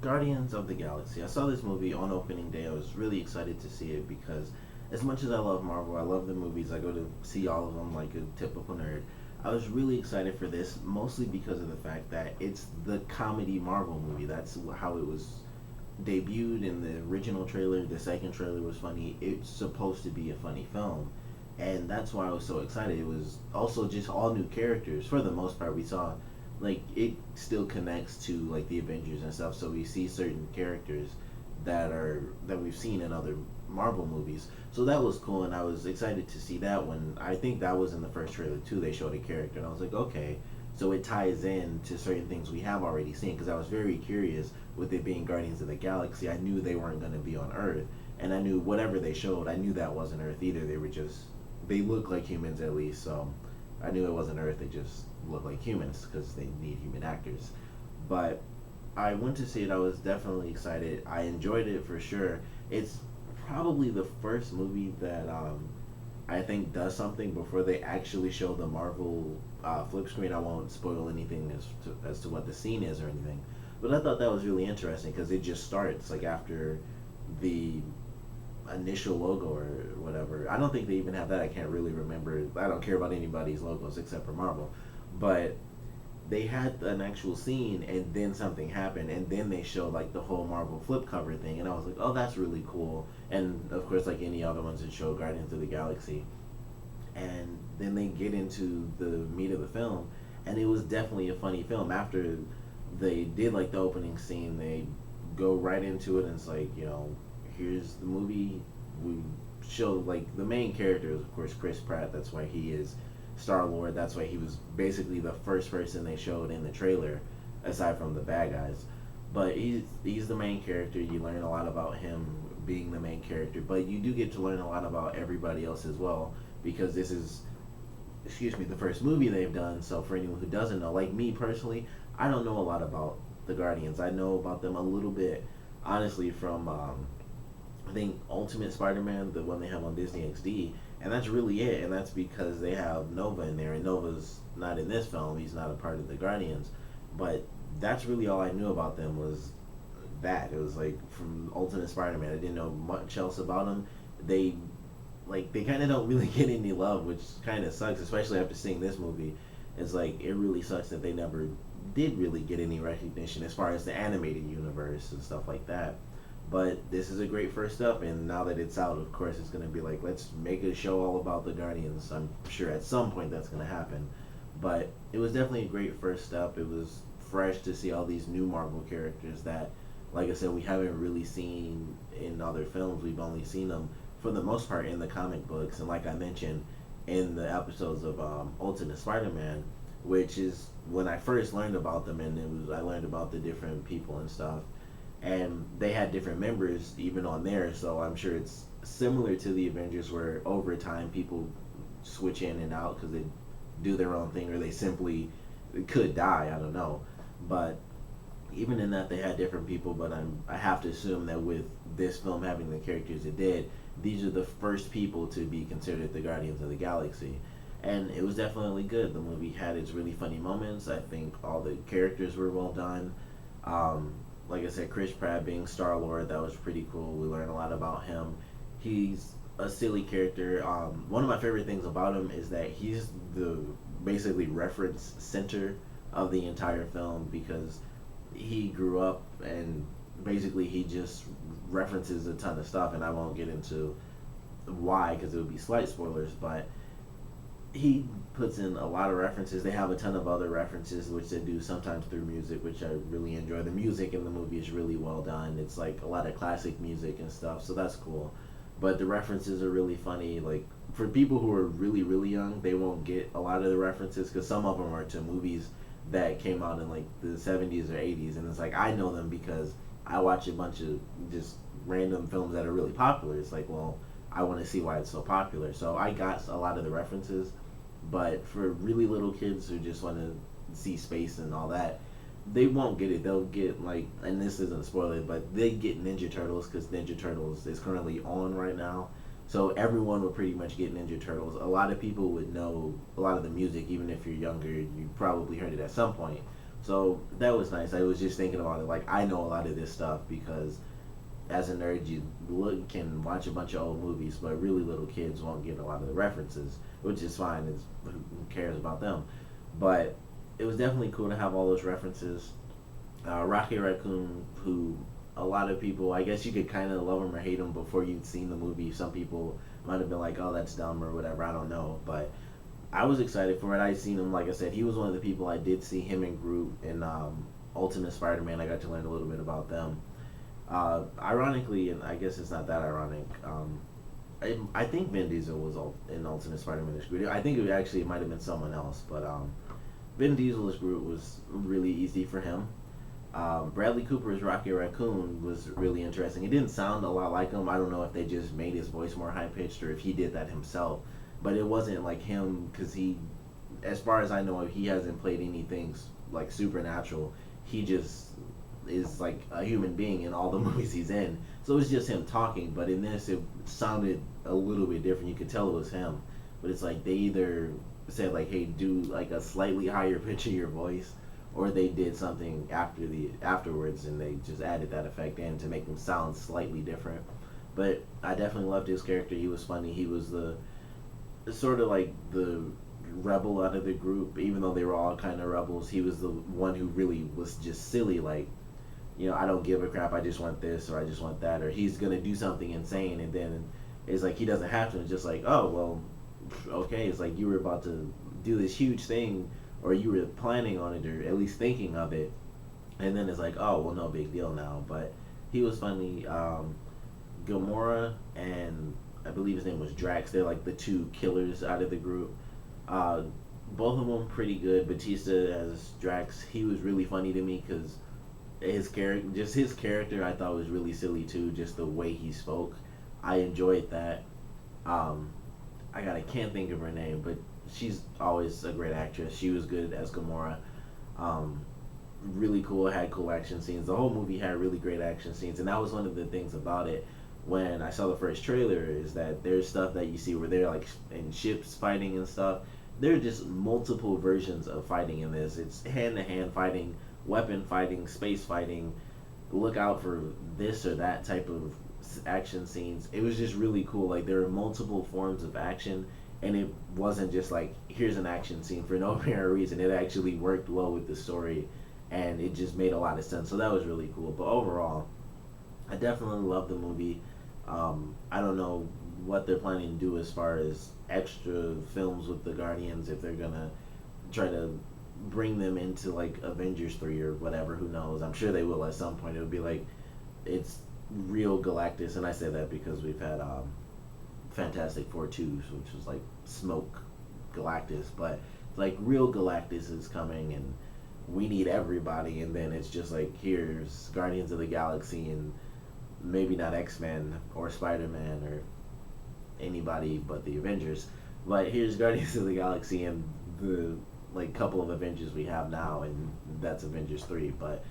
Guardians of the Galaxy. I saw this movie on opening day. I was really excited to see it because, as much as I love Marvel, I love the movies. I go to see all of them like a typical nerd. I was really excited for this, mostly because of the fact that it's the comedy Marvel movie. That's how it was debuted in the original trailer. The second trailer was funny. It's supposed to be a funny film, and that's why I was so excited. It was also just all new characters for the most part. We saw like it still connects to like the Avengers and stuff, so we see certain characters that we've seen in other Marvel movies. So that was cool, and I was excited to see that one. I think that was in the first trailer too. They showed a character, and I was like, okay, so it ties in to certain things we have already seen. Because I was very curious with it being Guardians of the Galaxy. I knew they weren't going to be on Earth, and I knew whatever they showed, I knew that wasn't Earth either. They look like humans at least, so I knew it wasn't Earth. They just look like humans because they need human actors. But I went to see it. I was definitely excited. I enjoyed it for sure. It's probably the first movie that I think does something before they actually show the Marvel flip screen. I won't spoil anything as to what the scene is or anything, but I thought that was really interesting because it just starts like after the initial logo or whatever. I don't think they even have that. I can't really remember. I don't care about anybody's logos except for Marvel, but they had an actual scene and then something happened and then they showed like the whole Marvel flip cover thing, and I was like, oh, that's really cool. And of course, like any other ones that show Guardians of the Galaxy, and then they get into the meat of the film, and it was definitely a funny film. After they did like the opening scene, they go right into it, and it's like, here's the movie. We show like the main character is of course Chris Pratt. That's why he is Star Lord. That's why he was basically the first person they showed in the trailer, aside from the bad guys. But he's the main character. You learn a lot about him being the main character, but you do get to learn a lot about everybody else as well, because this is, excuse me, the first movie they've done. So for anyone who doesn't know, like me personally, I don't know a lot about the Guardians. I know about them a little bit, honestly, from I think Ultimate Spider-Man, the one they have on Disney XD, and that's really it. And that's because they have Nova in there, and Nova's not in this film. He's not a part of the Guardians, but that's really all I knew about them was that. It was like from Ultimate Spider-Man. I didn't know much else about them. They they kind of don't really get any love, which kind of sucks, especially after seeing this movie. It's like it really sucks that they never did really get any recognition as far as the animated universe and stuff like that. But this is a great first step, and now that it's out, of course, it's going to be like, let's make a show all about the Guardians. I'm sure at some point that's going to happen. But it was definitely a great first step. It was fresh to see all these new Marvel characters that, like I said, we haven't really seen in other films. We've only seen them, for the most part, in the comic books. And like I mentioned, in the episodes of Ultimate Spider-Man, which is when I first learned about them, and I learned about the different people and stuff, and they had different members even on there. So I'm sure it's similar to the Avengers, where over time people switch in and out because they do their own thing, or they simply could die. I don't know, but even in that they had different people. But I have to assume that with this film having the characters it did, these are the first people to be considered the Guardians of the Galaxy. And it was definitely good. The movie had its really funny moments. I think all the characters were well done. Um, like I said, Chris Pratt being Star Lord, that was pretty cool. We learned a lot about him. He's a silly character. One of my favorite things about him is that he's the basically reference center of the entire film, because he grew up and basically he just references a ton of stuff, and I won't get into why because it would be slight spoilers, but he puts in a lot of references. They have a ton of other references, which they do sometimes through music, which I really enjoy. The music in the movie is really well done. It's like a lot of classic music and stuff, so that's cool. But the references are really funny. Like, for people who are really, really young, they won't get a lot of the references because some of them are to movies that came out in like the 70s or 80s, and it's like I know them because I watch a bunch of just random films that are really popular. It's like, well, I want to see why it's so popular. So I got a lot of the references, but for really little kids who just want to see space and all that, they won't get it. They'll get like, and this isn't a spoiler, but they get Ninja Turtles because Ninja Turtles is currently on right now. So everyone would pretty much get Ninja Turtles. A lot of people would know a lot of the music, even if you're younger. You probably heard it at some point. So that was nice. I was just thinking about it. Like I know a lot of this stuff because as a nerd, you look can watch a bunch of old movies, but really little kids won't get a lot of the references, which is fine. Is who cares about them? But it was definitely cool to have all those references. Rocky Raccoon, who a lot of people, I guess you could kind of love him or hate him before you'd seen the movie. Some people might have been like, "Oh, that's dumb" or whatever. I don't know, but I was excited for it. I seen him, like I said, he was one of the people I did see him in Groot in Ultimate Spider-Man. I got to learn a little bit about them. Ironically, and I guess it's not that ironic. I think Vin Diesel was in Ultimate Spider-Man as Groot. I think it might have been someone else, but Vin Diesel as Groot was really easy for him. Bradley Cooper as Rocky Raccoon was really interesting. It didn't sound a lot like him. I don't know if they just made his voice more high pitched or if he did that himself. But it wasn't like him because he, as far as I know, he hasn't played anything like supernatural. He just is like a human being in all the movies he's in. So it's just him talking. But in this, it sounded a little bit different. You could tell it was him. But it's like they either said like, "Hey, do like a slightly higher pitch of your voice," or they did something afterwards and they just added that effect in to make him sound slightly different. But I definitely loved his character. He was funny. He was the sort of like the rebel out of the group, even though they were all kind of rebels. He was the one who really was just silly, like, I don't give a crap. I just want this or I just want that, or he's gonna do something insane, and then it's like he doesn't have to. It's just like, oh well, okay. It's like you were about to do this huge thing, or you were planning on it, or at least thinking of it, and then it's like, oh well, no big deal now. But he was funny. Gamora and I believe his name was Drax. They're like the two killers out of the group. Uh, Both of them pretty good. Batista as Drax, he was really funny to me because his character, I thought was really silly too. Just the way he spoke, I enjoyed that. Um, I can't think of her name, but she's always a great actress. She was good as Gamora. Um, Really cool. Had cool action scenes. The whole movie had really great action scenes, and that was one of the things about it. When I saw the first trailer, is that there's stuff that you see where they're like in ships fighting and stuff. There are just multiple versions of fighting in this. It's hand to hand fighting, weapon fighting, space fighting. Look out for this or that type of action scenes. It was just really cool. Like there were multiple forms of action, and it wasn't just like here's an action scene for no apparent reason. It actually worked well with the story, and it just made a lot of sense. So that was really cool. But overall, I definitely love the movie. I don't know what they're planning to do as far as extra films with the Guardians, if they're gonna try to bring them into like Avengers 3 or whatever, who knows. I'm sure they will at some point. It'll be like it's real Galactus, and I say that because we've had Fantastic Four 2, which was like smoke Galactus, but like real Galactus is coming, and we need everybody, and then it's just like here's Guardians of the Galaxy, and maybe not X-Men or Spider-Man or anybody but the Avengers, but here's Guardians of the Galaxy and the like couple of Avengers we have now, and that's Avengers 3. But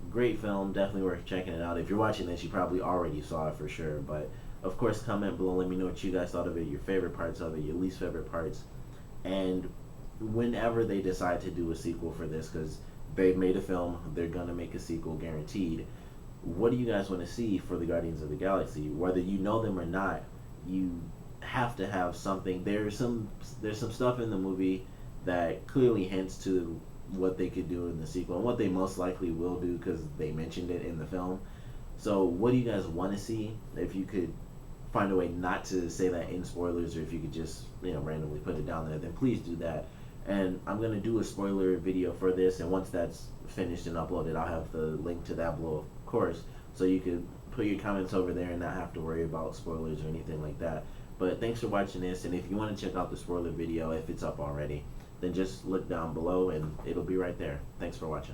great film, definitely worth checking it out. If you're watching this, you probably already saw it for sure, but of course comment below, let me know what you guys thought of it, your favorite parts of it, your least favorite parts, and whenever they decide to do a sequel for this, because they've made a film, they're gonna make a sequel guaranteed. What do you guys want to see for the Guardians of the Galaxy? Whether you know them or not, you have to have something. There's some stuff in the movie that clearly hints to what they could do in the sequel and what they most likely will do because they mentioned it in the film. So what do you guys want to see? If you could find a way not to say that in spoilers, or if you could just randomly put it down there, then please do that. And I'm gonna do a spoiler video for this, and once that's finished and uploaded, I'll have the link to that below, of course, so you could put your comments over there and not have to worry about spoilers or anything like that. But thanks for watching this, and if you want to check out the spoiler video, if it's up already, then just look down below and it'll be right there. Thanks for watching.